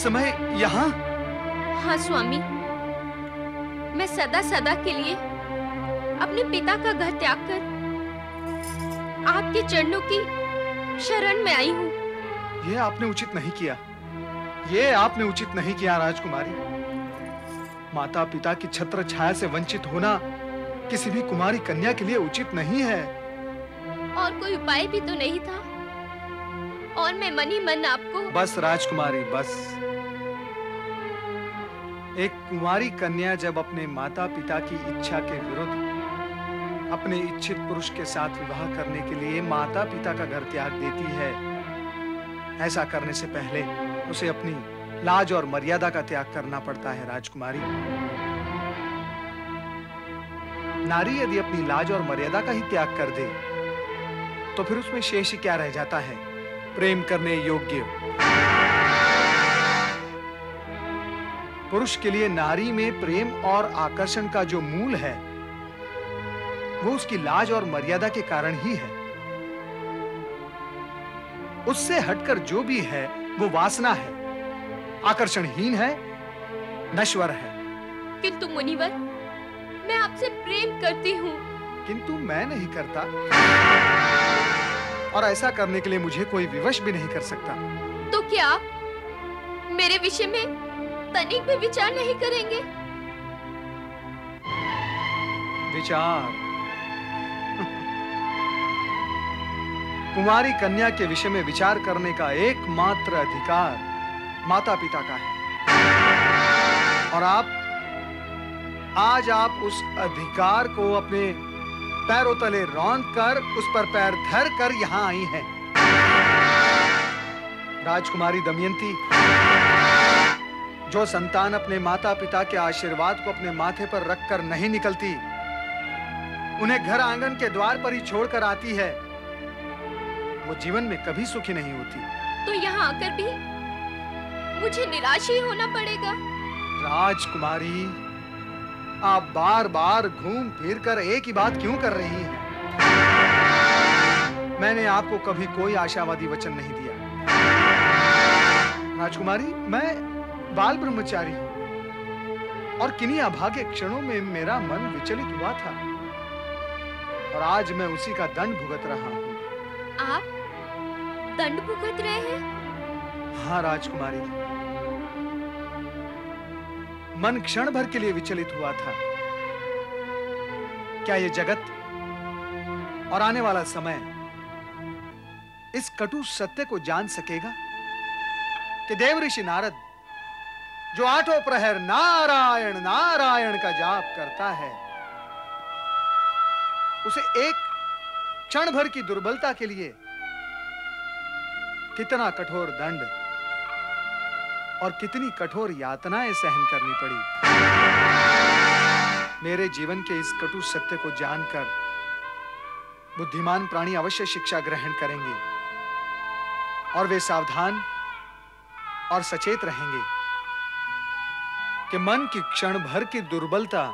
इस समय यहाँ? हाँ स्वामी, मैं सदा सदा के लिए अपने पिता का घर त्याग कर आपके चरणों की शरण में आई हूँ। ये आपने उचित नहीं किया, ये आपने उचित नहीं किया राजकुमारी। माता पिता की छत्र छाया से वंचित होना किसी भी कुमारी कन्या के लिए उचित नहीं है। और कोई उपाय भी तो नहीं था, और मैं मन ही मन आपको। बस राजकुमारी बस। एक कुमारी कन्या जब अपने माता पिता की इच्छा के विरुद्ध अपने इच्छित पुरुष के साथ विवाह करने के लिए माता पिता का घर त्याग देती है, ऐसा करने से पहले उसे अपनी लाज और मर्यादा का त्याग करना पड़ता है राजकुमारी। नारी यदि अपनी लाज और मर्यादा का ही त्याग कर दे तो फिर उसमें शेष क्या रह जाता है? प्रेम करने योग्य। पुरुष के लिए नारी में प्रेम और आकर्षण का जो मूल है वो उसकी लाज और मर्यादा के कारण ही है। उससे हटकर जो भी है वो वासना है, आकर्षणहीन है, नश्वर है। किंतु मुनिवर, मैं आपसे प्रेम करती हूँ। किंतु मैं नहीं करता, और ऐसा करने के लिए मुझे कोई विवश भी नहीं कर सकता। तो क्या आप मेरे विषय में तनिक भी विचार नहीं करेंगे? विचार? कुमारी कन्या के विषय में विचार करने का एकमात्र अधिकार माता पिता का है, और आज आप उस अधिकार को अपने पैरों तले रौंद कर उस पर पैर धर कर यहां आई हैं। राजकुमारी दमयंती, जो संतान अपने माता पिता के आशीर्वाद को अपने माथे पर रखकर नहीं निकलती, उन्हें घर आंगन के द्वार पर ही छोड़कर आती है, वो जीवन में कभी सुखी नहीं होती। तो यहाँ आकर भी मुझे निराश ही होना पड़ेगा। राजकुमारी, आप बार बार घूम फिर कर एक ही बात क्यों कर रही हैं? मैंने आपको कभी कोई आशावादी वचन नहीं दिया। राजकुमारी, मैं बाल ब्रह्मचारी हूं, और किन्हीं अभागे क्षणों में मेरा मन विचलित हुआ था, और आज मैं उसी का दंड भुगत रहा हूं। आप दंड भुगत रहे हैं? हाँ राजकुमारी, मन क्षण भर के लिए विचलित हुआ था। क्या ये जगत और आने वाला समय इस कटु सत्य को जान सकेगा कि देवऋषि नारद, जो आठों प्रहर नारायण नारायण का जाप करता है, उसे एक क्षण भर की दुर्बलता के लिए कितना कठोर दंड और कितनी कठोर यातनाएं सहन करनी पड़ी। मेरे जीवन के इस कटु सत्य को जानकर बुद्धिमान प्राणी अवश्य शिक्षा ग्रहण करेंगे, और वे सावधान और सचेत रहेंगे कि मन की क्षण भर की दुर्बलता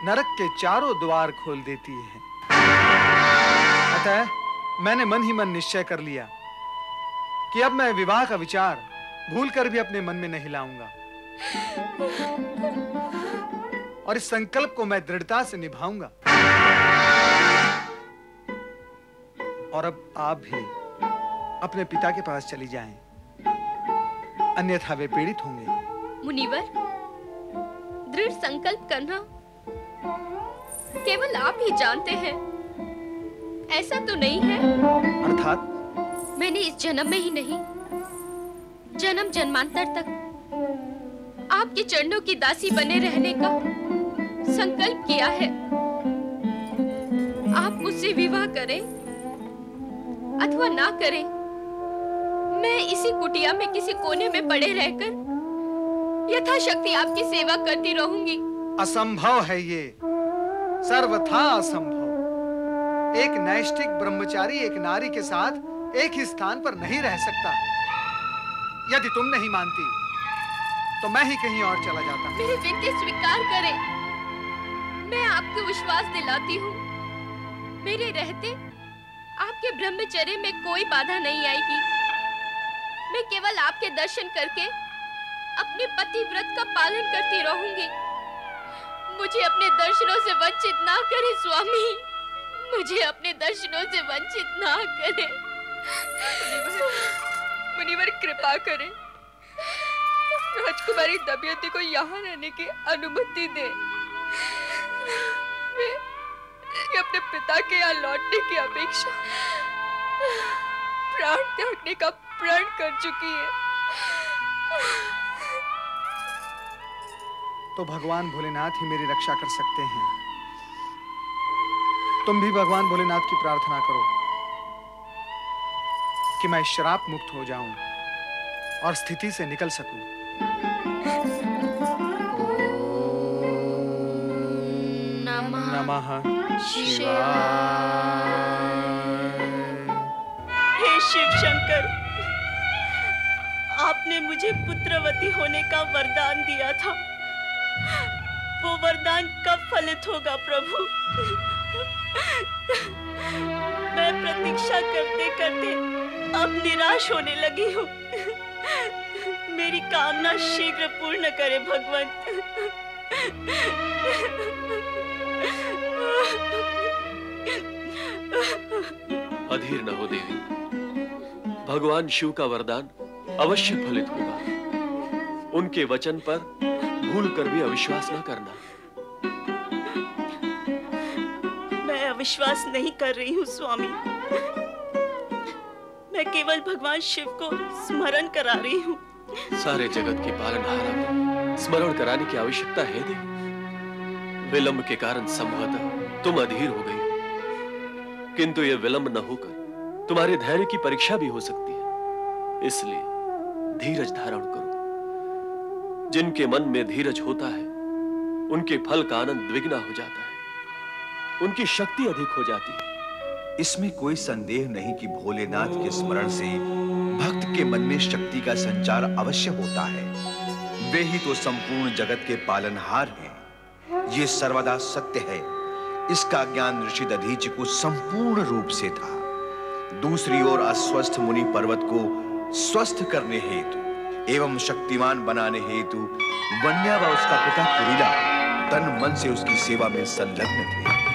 नरक के चारों द्वार खोल देती है। अतः मैंने मन ही मन निश्चय कर लिया कि अब मैं विवाह का विचार भूलकर भी अपने मन में नहीं लाऊंगा, और इस संकल्प को मैं दृढ़ता से निभाऊंगा। और अब आप भी अपने पिता के पास चली जाएं, अन्यथा वे पीड़ित होंगे। मुनिवर, दृढ़ संकल्प करना केवल आप ही जानते हैं, ऐसा तो नहीं है। अर्थात? मैंने इस जन्म में ही नहीं, जन्म जन्मांतर तक आपके चरणों की दासी बने रहने का संकल्प किया है। आप मुझसे विवाह करें अथवा ना करें, मैं इसी कुटिया में किसी कोने में पड़े रहकर यथाशक्ति आपकी सेवा करती रहूंगी। असंभव है ये, सर्वथा असंभव। एक नैष्ठिक ब्रह्मचारी एक नारी के साथ एक ही स्थान पर नहीं रह सकता। यदि तुम नहीं मानती तो मैं ही कहीं और चला जाता। मेरी विनती स्वीकार करें, मैं आपको विश्वास दिलाती हूँ, मेरे रहते आपके ब्रह्मचर्य में कोई बाधा नहीं आएगी। मैं केवल आपके दर्शन करके अपने पति व्रत का पालन करती रहूंगी। मुझे अपने दर्शनों से वंचित ना करें स्वामी, मुझे अपने दर्शनों से वंचित ना करें। मुनिवर कृपा करें, राजकुमारी दमयंती को यहाँ रहने की अनुमति दे। वे अपने पिता के यहाँ लौटने की अपेक्षा प्राण त्यागने का प्रण कर चुकी है। तो भगवान भोलेनाथ ही मेरी रक्षा कर सकते हैं। तुम भी भगवान भोलेनाथ की प्रार्थना करो कि मैं श्राप मुक्त हो जाऊं और स्थिति से निकल सकूं। नमः शिवाय। हे शिव शंकर, आपने मुझे पुत्रवती होने का वरदान दिया था। वो वरदान कब फलित होगा प्रभु? मैं प्रतीक्षा करते करते अब निराश होने लगी हूँ। मेरी कामना शीघ्र पूर्ण करे भगवंत। अधीर न हो देवी, भगवान शिव का वरदान अवश्य फलित होगा। उनके वचन पर भूल कर भी अविश्वास न करना। मैं अविश्वास नहीं कर रही हूँ स्वामी, मैं केवल भगवान शिव को स्मरण करा रही हूँ। सारे जगत के पालनहारा को स्मरण कराने की आवश्यकता है देवी। विलंब के कारण संभवतः तुम अधीर हो गई, किंतु यह विलंब न होकर तुम्हारे धैर्य की परीक्षा भी हो सकती है। इसलिए धीरज धारण करो। जिनके मन में धीरज होता है उनके फल का आनंद द्विगुना हो जाता है, उनकी शक्ति अधिक हो जाती है। इसमें कोई संदेह नहीं कि भोलेनाथ के स्मरण से भक्त के मन में शक्ति का संचार अवश्य होता है। वे ही तो संपूर्ण जगत के पालनहार हैं। ये सर्वदा सत्य है। इसका ज्ञान ऋषि दधीचि को संपूर्ण रूप से था। दूसरी ओर अस्वस्थ मुनि पर्वत को स्वस्थ करने हेतु एवं शक्तिमान बनाने हेतु वन्या व उसका पिता कुरीला तन मन से उसकी सेवा में संलग्न थे।